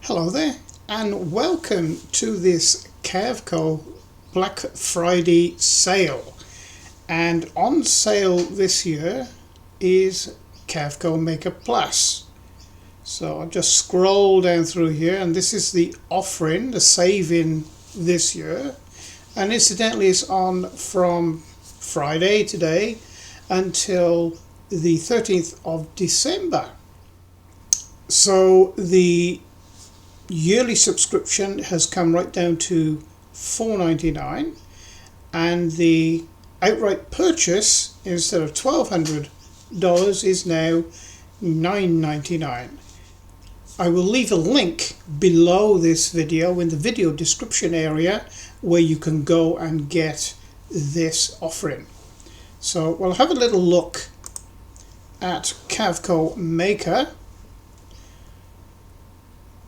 Hello there and welcome to this Carveco Black Friday sale. And on sale this year is Carveco Maker Plus. So I'll just scroll down through here, and this is the offering, the saving this year. And incidentally it's on from Friday today until the 13th of December. So the yearly subscription has come right down to $4.99, and the outright purchase instead of $1,200 is now $9.99. I will leave a link below this video in the video description area where you can go and get this offering. So we'll have a little look at Carveco Maker.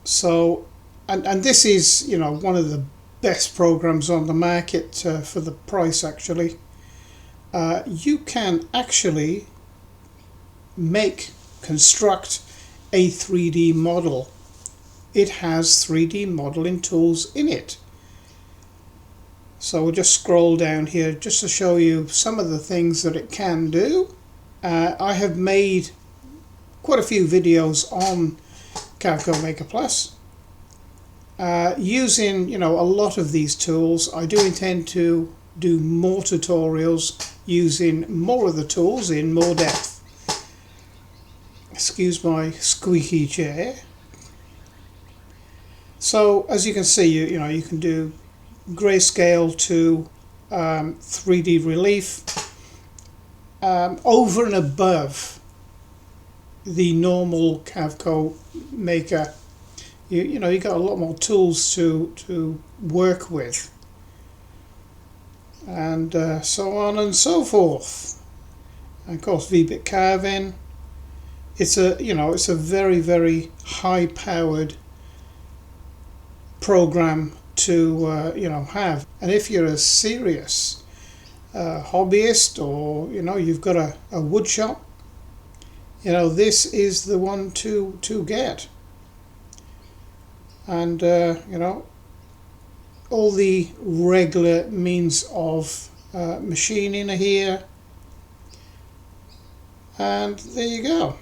So, and this is, you know, one of the best programs on the market for the price actually. You can actually construct a 3D model. It has 3D modeling tools in it. So we'll just scroll down here just to show you some of the things that it can do. I have made quite a few videos on Carveco Maker Plus. Using, you know, a lot of these tools. I do intend to do more tutorials using more of the tools in more depth. Excuse my squeaky chair. So as you can see, you know, you can do grayscale to 3D relief over and above the normal Carveco Maker. You know, you got a lot more tools to work with, and so on and so forth. And of course, V-bit carving. It's a, you know, it's a very, very high-powered program to you know, have. And if you're a serious hobbyist, or you know, you've got a wood shop, you know, this is the one to get. And you know, all the regular means of machining are here, and there you go.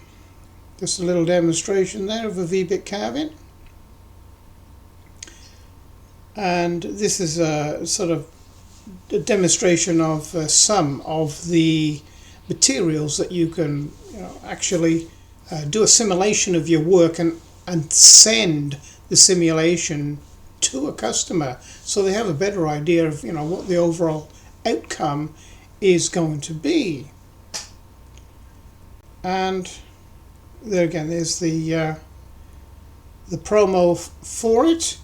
Just a little demonstration there of a V-bit carving. And this is a sort of a demonstration of some of the materials that you can, you know, actually do a simulation of your work and send the simulation to a customer, so they have a better idea of, you know, what the overall outcome is going to be. And there again, there's the promo for it.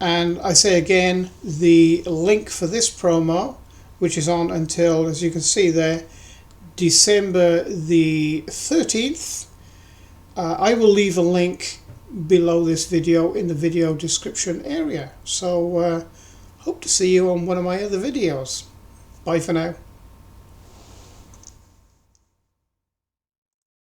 And I say again, the link for this promo, which is on until, as you can see there, December the 13th. I will leave a link below this video in the video description area. So hope to see you on one of my other videos. Bye for now.